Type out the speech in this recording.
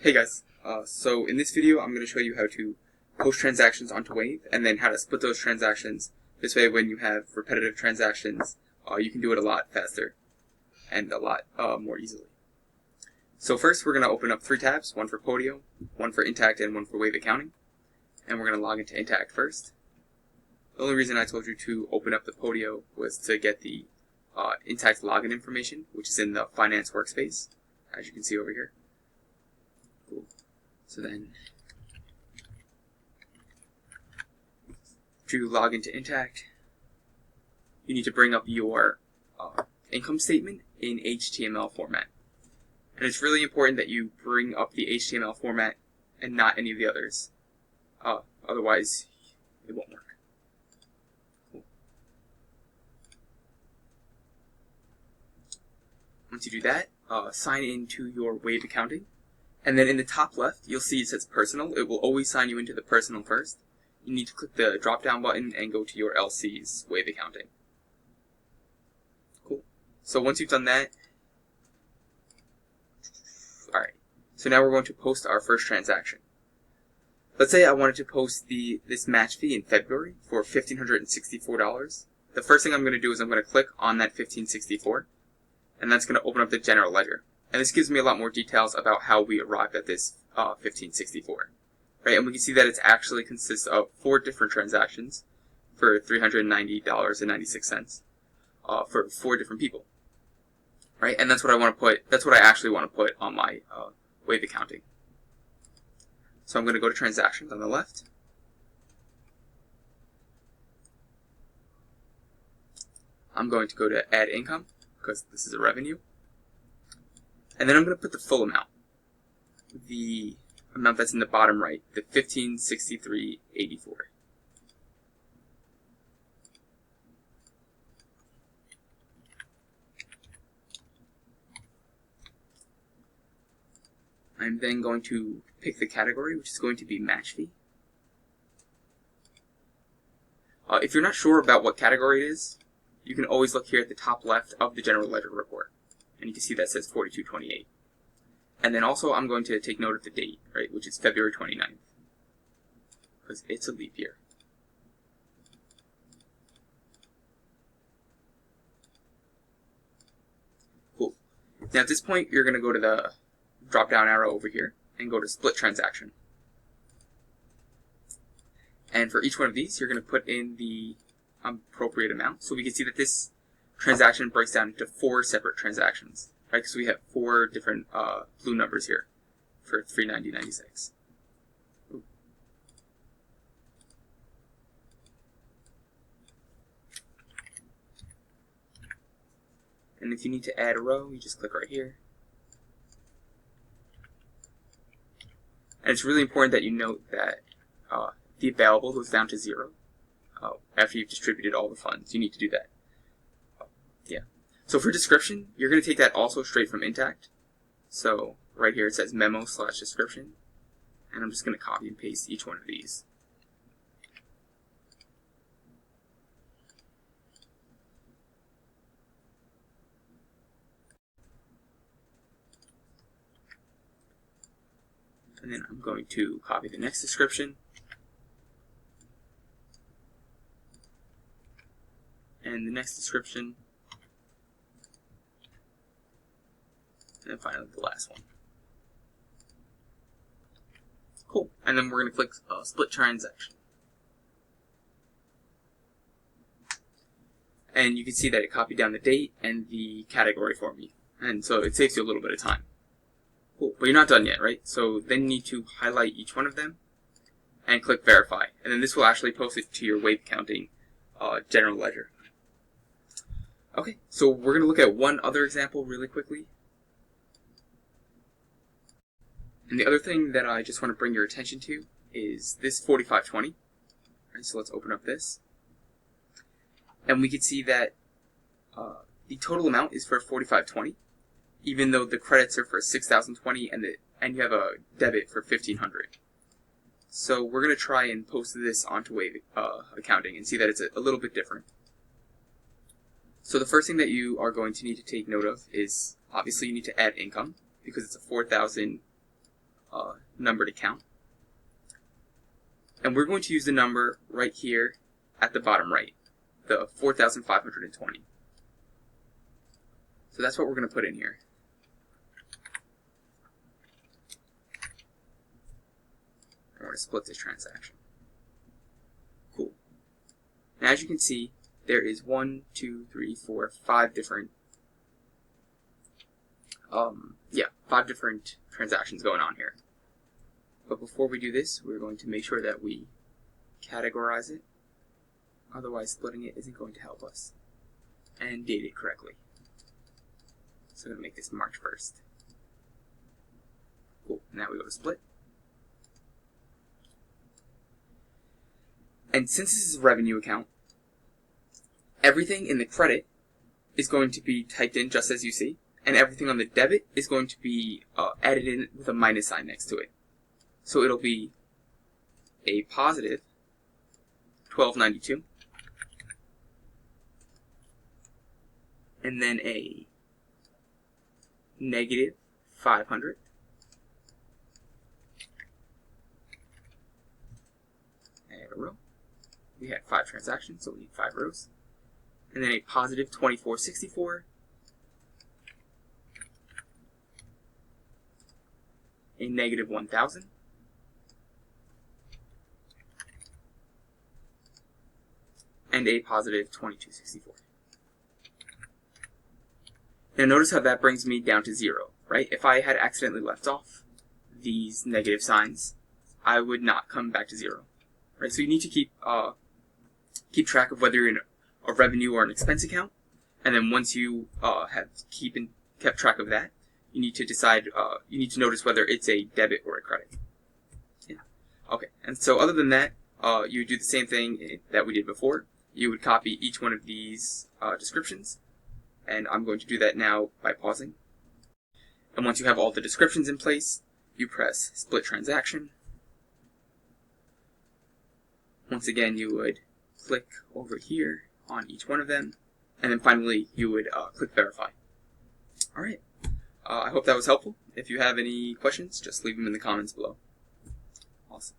Hey guys, so in this video I'm going to show you how to post transactions onto Wave and then how to split those transactions. This way when you have repetitive transactions, you can do it a lot faster and a lot more easily. So first we're going to open up three tabs, one for Podio, one for Intacct, and one for Wave Accounting. And we're going to log into Intacct first. The only reason I told you to open up the Podio was to get the Intacct login information, which is in the Finance workspace, as you can see over here. Cool. So then, to log into Intacct, you need to bring up your income statement in HTML format. And it's really important that you bring up the HTML format and not any of the others. Otherwise, it won't work. Cool. Once you do that, sign into your Wave Accounting. And then in the top left, you'll see it says Personal. It will always sign you into the Personal first. You need to click the drop-down button and go to your LC's Wave Accounting. Cool. So once you've done that, alright. So now we're going to post our first transaction. Let's say I wanted to post this match fee in February for $1,564. The first thing I'm going to do is I'm going to click on that $1,564, and that's going to open up the general ledger. And this gives me a lot more details about how we arrived at this $1,564. Right? And we can see that it actually consists of 4 different transactions for $390.96 for 4 different people. Right? And that's what I want to put. That's what I actually want to put on my Wave Accounting. So I'm going to go to Transactions on the left. I'm going to go to Add Income because this is a revenue. And then I'm going to put the full amount. The amount that's in the bottom right, the $1,563.84. I'm then going to pick the category, which is going to be match fee. If you're not sure about what category it is, you can always look here at the top left of the general ledger report. And you can see that says 4228. And then also I'm going to take note of the date, right, which is February 29th. Because it's a leap year. Cool. Now at this point, you're going to go to the drop-down arrow over here and go to Split Transaction. And for each one of these, you're going to put in the appropriate amount. So we can see that this transaction breaks down into 4 separate transactions, right? Because we have 4 different blue numbers here for $390.96. And if you need to add a row, you just click right here. And it's really important that you note that the available goes down to 0 after you've distributed all the funds. You need to do that. Yeah. So for description, you're going to take that also straight from Intacct. So right here it says memo/description. And I'm just going to copy and paste each one of these. And then I'm going to copy the next description. And the next description. And then finally the last one. Cool. And then we're going to click Split Transaction. And you can see that it copied down the date and the category for me. And so it saves you a little bit of time. Cool. But you're not done yet, right? So then you need to highlight each one of them and click Verify. And then this will actually post it to your Wave Accounting general ledger. Okay, so we're going to look at one other example really quickly. And the other thing that I just want to bring your attention to is this 4520. Right, so let's open up this. And we can see that the total amount is for 4520, even though the credits are for 6020 and you have a debit for 1500. So we're going to try and post this onto Wave Accounting and see that it's a little bit different. So the first thing that you are going to need to take note of is, obviously you need to add income, because it's a $4,000 number to count. And we're going to use the number right here at the bottom right, the 4,520. So that's what we're going to put in here. We're going to split this transaction. Cool. And as you can see, there is 5 different 5 different transactions going on here. But before we do this, we're going to make sure that we categorize it. Otherwise, splitting it isn't going to help us. And date it correctly. So I'm going to make this March 1st. Cool. Now we go to split. And since this is a revenue account, everything in the credit is going to be typed in just as you see, and everything on the debit is going to be added in with a minus sign next to it. So it'll be a positive 1292, and then a negative 500, and a row. We had 5 transactions, so we need 5 rows. And then a positive 2464, a negative 1000, and a positive 2264. Now notice how that brings me down to 0, right? If I had accidentally left off these negative signs, I would not come back to 0, right? So you need to keep track of whether you're in a revenue or an expense account, and then once you have kept track of that, you need to decide. You need to notice whether it's a debit or a credit. Yeah. Okay. And so other than that, you would do the same thing that we did before. You would copy each one of these descriptions, and I'm going to do that now by pausing. And once you have all the descriptions in place, you press Split Transaction. Once again, you would click over here on each one of them, and then finally you would click Verify. Alright, I hope that was helpful. If you have any questions, just leave them in the comments below. Awesome.